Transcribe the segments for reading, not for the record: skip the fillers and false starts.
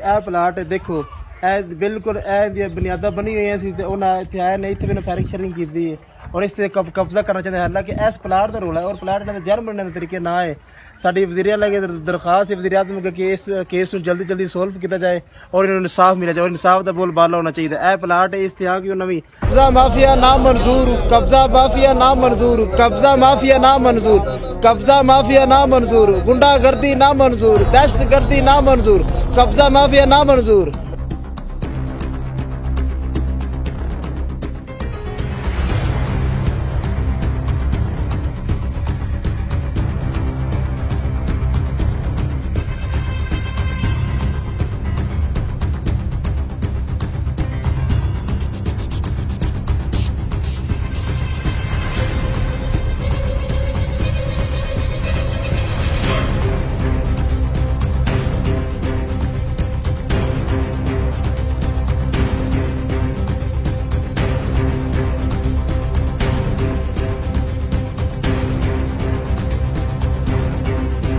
ਇਹ ਪਲਾਟ ਦੇਖੋ, ਇਹ ਬਿਲਕੁਲ ਇਹ ਦੀਆਂ ਬੁਨਿਆਦਾਂ ਬਣੀ ਹੋਈਆਂ ਸੀ ਤੇ ਉਹਨਾਂ ਇੱਥੇ ਆਏ ਨੇ, ਇੱਥੇ ਵੀ ਫਾਇਰਿੰਗ ਸ਼ੇਅਰਿੰਗ ਕੀਤੀ ਹੈ ਔਰ ਇਸ ਤੇ ਕਬਜ਼ਾ ਕਰਨਾ ਚਾਹੁੰਦੇ। ਹਾਲਾਂਕਿ ਇਸ ਪਲਾਟ ਦਾ ਰੋਲ ਹੈ ਔਰ ਪਲਾਟ ਇਹਨਾਂ ਦੇ ਜਨਮ ਬਣਨ ਦੇ ਤਰੀਕੇ ਨਾ ਹੈ। ਸਾਡੀ ਵਜ਼ੀਰ ਆਲਾ ਅੱਗੇ ਦਰਖਾਸਤ ਹੈ ਵਜ਼ੀਰ ਆਜ਼ਮ ਕਿ ਇਸ ਕੇਸ ਨੂੰ ਜਲਦੀ ਜਲਦੀ ਸੋਲਵ ਕੀਤਾ ਜਾਏ ਔਰ ਇਹਨਾਂ ਨੂੰ ਇਨਸਾਫ ਮਿਲੇ ਜਾਏ ਔਰ ਇਨਸਾਫ ਦਾ ਬੋਲ ਬਾਲਾ ਹੋਣਾ ਚਾਹੀਦਾ। ਇਹ ਪਲਾਟ ਇਸ ਤੇ ਆ ਕਿ ਨਵੀਂ ਕਬਜ਼ਾ ਮਾਫੀਆ ਨਾ ਮਨਜ਼ੂਰ, ਕਬਜ਼ਾ ਮਾਫੀਆ ਨਾ ਮਨਜ਼ੂਰ, ਕਬਜ਼ਾ ਮਾਫੀਆ ਨਾ ਮਨਜ਼ੂਰ, ਕਬਜ਼ਾ ਮਾਫੀਆ ਨਾ ਮਨਜ਼ੂਰ, ਗੁੰਡਾਗਰਦੀ ਨਾ ਮਨਜ਼ੂਰ, ਦਹਿਸ਼ਤਗਰਦੀ ਨਾ ਮਨਜ਼ੂਰ, कब्जा माफिया ना मंजूर।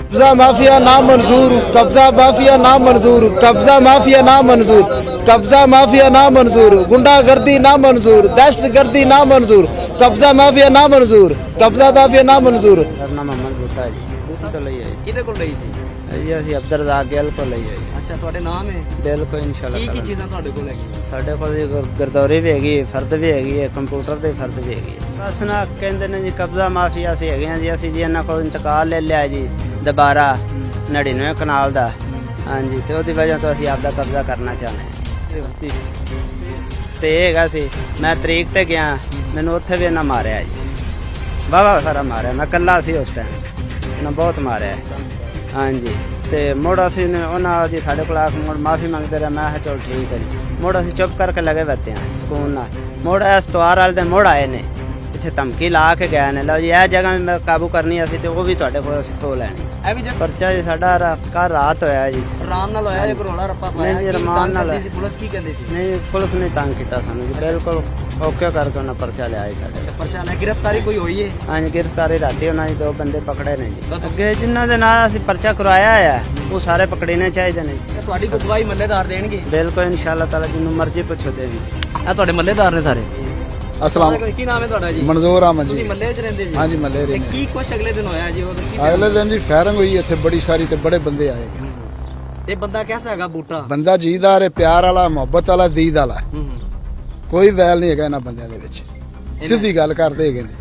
कब्जा माफिया ना मंजूर, कब्जा माफिया ना मंजूर, कब्जा माफिया ना मंजूर, कब्जा माफिया ना मंजूर, गुंडागर्दी ना मंजूर, दहशतगर्दी ना मंजूर, कब्जा माफिया ना मंजूर, कब्जा माफिया ना मंजूर। मेरा नाम मोहम्मद बूटा जी। तो ਲਈ ਆਈ ਕਿਹਦੇ ਕੋਲ ਲਈ ਸੀ ਜੀ? ਅਸੀਂ ਅਬਦਰ ਰਾਗ ਗਿੱਲ ਕੋਲ ਲਈ ਆਈ। ਅੱਛਾ, ਤੁਹਾਡੇ ਨਾਮ ਹੈ? ਬਿਲਕੁਲ ਇਨਸ਼ਾਅੱਲਾ। ਕੀ ਚੀਜ਼ਾਂ ਤੁਹਾਡੇ ਕੋਲ ਹੈਗੀ? ਸਾਡੇ ਕੋਲ ਜੀ ਗਰਦੌਰੀ ਵੀ ਹੈਗੀ, ਫਰਦ ਵੀ ਹੈਗੀ ਹੈ, ਕੰਪਿਊਟਰ ਦੇ ਫਰਦ ਵੀ ਹੈਗੀ ਹੈ। ਬਸ ਨਾ ਕਹਿੰਦੇ ਨੇ ਜੀ ਕਬਜ਼ਾ ਮਾਫੀਆ ਅਸੀਂ ਹੈਗੇ ਹਾਂ ਜੀ। ਅਸੀਂ ਜੀ ਇਹਨਾਂ ਕੋਲ ਇੰਤਕਾਲ ਲੈ ਲਿਆ ਜੀ ਦੁਬਾਰਾ 99 ਕਨਾਲ ਦਾ। ਹਾਂਜੀ, ਤੇ ਉਹਦੀ ਵਜ੍ਹਾ ਤੋਂ ਅਸੀਂ ਆਪਦਾ ਕਬਜ਼ਾ ਕਰਨਾ ਚਾਹੁੰਦੇ ਹਾਂ। ਸਟੇ ਹੈਗਾ ਸੀ, ਮੈਂ ਤਰੀਕ ਤੇ ਗਿਆ, ਮੈਨੂੰ ਉੱਥੇ ਵੀ ਇਹਨਾਂ ਮਾਰਿਆ ਜੀ, ਵਾਹਵਾ ਸਾਰਾ ਮਾਰਿਆ। ਮੈਂ ਇਕੱਲਾ ਸੀ ਉਸ ਟਾਈਮ, ਇਹਨਾਂ ਬਹੁਤ ਮਾਰਿਆ। ਹਾਂਜੀ, ਤੇ ਮੁੜ ਅਸੀਂ ਉਹਨਾਂ ਦੀ ਸਾਡੇ ਕੋਲ ਆ ਕੇ ਮੁੜ ਮਾਫੀ ਮੰਗਦੇ ਰਹੇ। ਮੈਂ ਕਿਹਾ ਚਲੋ ਠੀਕ ਹੈ ਜੀ। ਮੁੜ ਅਸੀਂ ਚੁੱਪ ਕਰਕੇ ਲੱਗੇ ਬੈਠੇ ਹਾਂ ਸਕੂਨ ਨਾਲ। ਮੁੜ ਇਸ ਤਿਉਹਾਰ ਵਾਲੇ ਦਿਨ ਮੁੜ ਆਏ ਨੇ ਇੱਥੇ, ਧਮਕੀ ਲਾ ਕੇ ਗਏ ਨੇ, ਲਓ ਜੀ ਇਹ ਜਗ੍ਹਾ ਵੀ ਮੈਂ ਕਾਬੂ ਕਰਨੀ ਅਸੀਂ, ਤੇ ਉਹ ਵੀ ਤੁਹਾਡੇ ਕੋਲ ਅਸੀਂ ਖੋਹ ਲੈਣੀ। ਇਹ ਵੀ ਜੇ ਪਰਚਾ ਜੀ ਸਾਡਾ ਕੱਲ੍ਹ ਰਾਤ ਹੋਇਆ ਜੀ। ਆਰਾਮ ਨਾਲ ਹੋਇਆ ਜਾਂ ਕਰੋੜਾ ਰੱਪਾ ਪਾਇਆ? ਨਹੀਂ ਜੀ, ਰਮਾਨ ਨਾਲ। ਪੁਲਿਸ ਕੀ ਕਹਿੰਦੇ ਸੀ? ਨਹੀਂ, ਪੁਲਿਸ ਨੇ ਤੰਗ ਕੀਤਾ ਸਾਨੂੰ ਜੀ, ਬਿਲਕੁਲ ਓਕੇ ਕਰਕੇ ਉਹਨਾਂ ਪਰਚਾ ਲਿਆ ਜੀ ਸਾਡੇ। ਪਰਚਾ ਲੈ ਗ੍ਰਿਫਤਾਰੀ ਕੋਈ ਹੋਈ ਹੈ? ਹਾਂਜੀ, ਗ੍ਰਿਫਤਾਰੀ ਰਾਤੀ ਉਹਨਾਂ ਦੀ 2 ਬੰਦੇ ਪਕੜੇ ਨੇ ਜੀ। ਅੱਗੇ ਜਿਨ੍ਹਾਂ ਦੇ ਨਾਲ ਅਸੀਂ ਪਰਚਾ ਕਰਵਾਇਆ ਆ ਉਹ ਸਾਰੇ ਪਕੜਨੇ ਚਾਹੀਦੇ ਨੇ ਜੀ। ਤੁਹਾਡੀ ਗਵਾਹੀ ਮੱਲੇਦਾਰ ਦੇਣਗੇ? ਬਿਲਕੁਲ ਇਨਸ਼ਾਅੱਲਾ ਤਾਲਾ, ਜਿੰਨੂੰ ਮਰਜ਼ੀ ਪੁੱਛੋ ਦੇ ਜੀ। ਇਹ ਤੁਹਾਡੇ ਮੱਲੇਦਾਰ ਨੇ ਸਾਰੇ? अस्सलाम, ਕੀ ਨਾਮ ਹੈ ਤੁਹਾਡਾ ਜੀ? मनजूर अहमद ਤੁਸੀਂ जी। ਮੱਲੇ 'ਚ ਰਹਿੰਦੇ ਜੀ? हाँ जी, मल्ले ਤੇ रहे ਕੀ ਕੁਛ ਅਗਲੇ ਦਿਨ ਹੋਇਆ ਜੀ? ਉਹ अगले दिन जी फायरिंग हुई इतने बड़ी सारी ते बड़े बंदे आए। ਇਹ ਬੰਦਾ ਕਿਹਦਾ ਹੈਗਾ? ਬੂਟਾ बंदा जीदार है, प्यार वाला, मोहब्बत वाला, दीद वाला, कोई वैल नहीं है इन्हां बंदियां दे विच। सीधी गल करदे हैगे ने,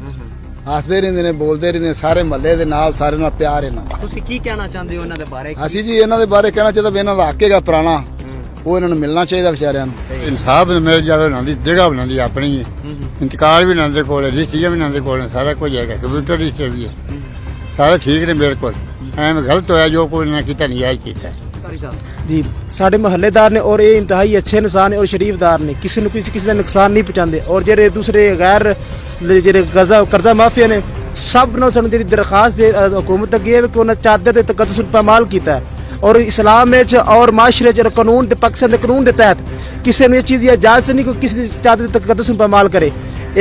हसदे रहिंदे ने, बोलदे रहिंदे ने, सारे महल्ले दे नाल सारे नाल प्यार इन्हां दा। ਤੁਸੀਂ ਕੀ ਕਹਿਣਾ ਚਾਹੁੰਦੇ ਹੋ ਇਹਨਾਂ ਦੇ ਬਾਰੇ? ਅਸੀਂ ਜੀ ਇਹਨਾਂ ਦੇ ਬਾਰੇ ਕਹਿਣਾ ਚਾਹੀਦਾ ਵੀ ਇਹਨਾਂ ਦਾ ਹੱਕ ਹੈਗਾ ਪੁਰਾਣਾ, ਉਹ ਇਹਨਾਂ ਨੂੰ ਮਿਲਣਾ ਚਾਹੀਦਾ ਵਿਚਾਰਿਆਂ ਨੂੰ। ਇਨਸਾਫ ਮਿਲ ਜਾਵੇ। ਉਹਨਾਂ ਦੀ ਜਗ੍ਹਾ ਬਣਾਉਣ ਦੀ ਆਪਣੀ ਹੈ, ਇੰਤਕਾਲ ਵੀ ਉਹਨਾਂ ਦੇ ਕੋਲ ਹੈ, ਰਜਿਸਟਰੀਆਂ ਵੀ ਉਹਨਾਂ ਦੇ ਕੋਲ ਹੈ, ਸਾਰਾ ਕੁਝ ਹੈਗਾ, ਕੰਪਿਊਟਰ ਰਜਿਸਟਰ ਵੀ ਹੈ, ਸਾਰਾ ਠੀਕ ਨੇ ਬਿਲਕੁਲ। ਐਵੇਂ ਗਲਤ ਹੋਇਆ ਜੋ ਕੋਈ ਨਾ ਕੀਤਾ, ਨਜਾਇਜ਼ ਕੀਤਾ जी। साढ़े महल्लेदार ने और ये इंतहाई अच्छे इंसान है और शरीफदार ने, किसी न किसी का नुकसान नहीं पहुँचाते। और जेरे दूसरे गैर जेरे कर्जा माफिया ने सब ने सानू जेरी दरखास्त हुकूमत अगे है कि उन्हें चादर के तकद्दुस पामाल किया और इस्लाम और माशरे कानून पाकिस्तान के कानून के तहत किसी ने ये चीज़ इजाजत नहीं कि किसी चादर के तकद्दुस पामाल करे।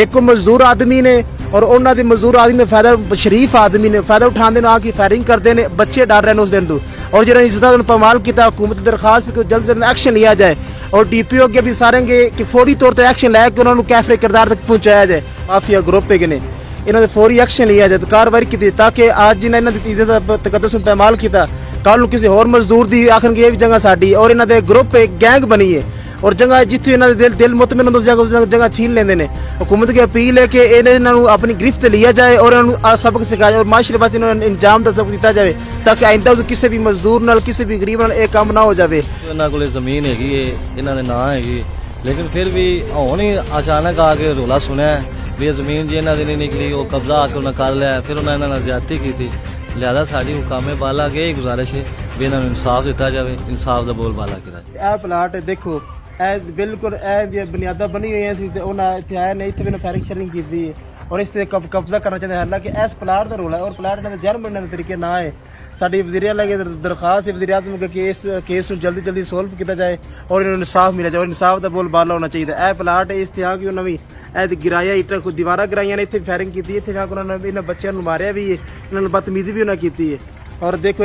एक मजदूर आदमी ने और उन्होंने मजदूर आदमी ने फायदा, शरीफ आदमी ने फायदा उठाते हैं, आके फायरिंग करते हैं, बच्चे डर रहे हैं उस दिन तो। और जो इज्जत पामाल किया, हुकूमत की दरखास्त जल्द से जल्द एक्शन लिया जाए और DPO अगे भी सारे कि फौरी तौर पर एक्शन लैके उन्होंने कैफरे किरदार तक पहुँचाया जाए। माफिया ग्रुप ने इन्होंने फौरी एक्शन लिया जाए, कार्रवाई की, ताकि आज जिन्हें इन्होंने इज्जत तकद्दुस पामाल किया कल किसी होर मजदूर की आखन ये भी जगह साड़ी और इन्होंने ग्रुप एक गैंग बनी है और जगह जिथे इन्होंने दिल मुतमिन जगह छीन लेंदे ने। हुकूमत की अपील है कि इन्होंने अपनी गिरफ्त लिया जाए और इन्होंने सबक सिखाया और माशरे पास इन्होंने इंजाम का सबक दिता जाए ताकि आइंदा किसी भी मजदूर नाल किसी भी गरीब नाल ये काम ना हो जाए। इन्होंने कोल जमीन हैगी है, इन्होंने ना हैगी, लेकिन फिर भी हुण ही अचानक आके रौला सुनिया भी ये जमीन जी इन्होंने नहीं निकली, वो कब्जा आके उन्हें कर लिया, फिर उन्होंने इन्होंने ज्यादती की थी। लिहाजा साड़ी हुकामे बाला अगे यही गुजारिश है भी इन्होंने इंसाफ दिता जाए, इंसाफ का बोल बाला किया। ਇਹ ਪਲਾਟ ਦੇਖੋ, ਇਹ ਬਿਲਕੁਲ ਇਹ ਦੀਆਂ ਬੁਨਿਆਦਾਂ ਬਣੀ ਹੋਈਆਂ ਸੀ ਤੇ ਉਹਨਾਂ ਇੱਥੇ ਆਏ ਨੇ, ਇੱਥੇ ਵੀ ਫਾਇਰਿੰਗ ਸ਼ੇਅਰਿੰਗ ਕੀਤੀ ਹੈ ਔਰ ਇਸ ਤੇ ਕਬਜ਼ਾ ਕਰਨਾ ਚਾਹੁੰਦੇ। ਹਾਲਾਂਕਿ ਇਸ ਪਲਾਟ ਦਾ ਰੋਲ ਹੈ ਔਰ ਪਲਾਟ ਇਹਨਾਂ ਦੇ ਜਨਮ ਬਣਨ ਦੇ ਤਰੀਕੇ ਨਾ ਹੈ। ਸਾਡੀ ਵਜ਼ੀਰ ਆਲਾ ਅੱਗੇ ਦਰਖਾਸਤ ਹੈ ਵਜ਼ੀਰ ਆਜ਼ਮ ਕਿ ਇਸ ਕੇਸ ਨੂੰ ਜਲਦੀ ਜਲਦੀ ਸੋਲਵ ਕੀਤਾ ਜਾਏ ਔਰ ਇਹਨਾਂ ਨੂੰ ਇਨਸਾਫ ਮਿਲੇ ਜਾਏ ਔਰ ਇਨਸਾਫ ਦਾ ਬੋਲ ਬਾਲਾ ਹੋਣਾ ਚਾਹੀਦਾ। ਇਹ ਪਲਾਟ ਇਸ ਤੇ ਆ ਕਿ ਉਹ ਨਵੀਂ ਇਹ ਗਿਰਾਇਆ ਇੱਟਾਂ ਕੋਈ ਦੀਵਾਰਾਂ ਗਿਰਾਈਆਂ ਨੇ, ਇੱਥੇ ਫਾਇਰਿੰਗ ਕੀਤੀ, ਇੱਥੇ ਜਾ ਕੇ ਉਹਨਾਂ ਨੇ ਇਹਨਾਂ ਬੱਚਿਆਂ ਨੂੰ ਮਾਰਿਆ ਵੀ ਹੈ, ਇਹਨਾਂ ਨੂੰ ਬਦਤਮੀਜ਼ੀ ਵੀ ਉਹਨਾਂ ਕੀਤੀ ਹੈ। और देखो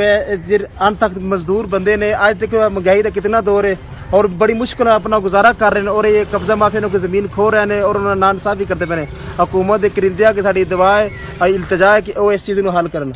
अंत तक मजदूर बंदे ने आज देखो महंगाई का कितना दौर है और बड़ी मुश्किल अपना गुजारा कर रहे हैं और ये कब्जा माफिया ने जमीन खो रहे हैं और उन्होंने नानसाफी करते पे ने। हुकूमत के करिंदिया की साड़ी दुआ है इल्तजा है कि वो इस चीज़ को हल करन।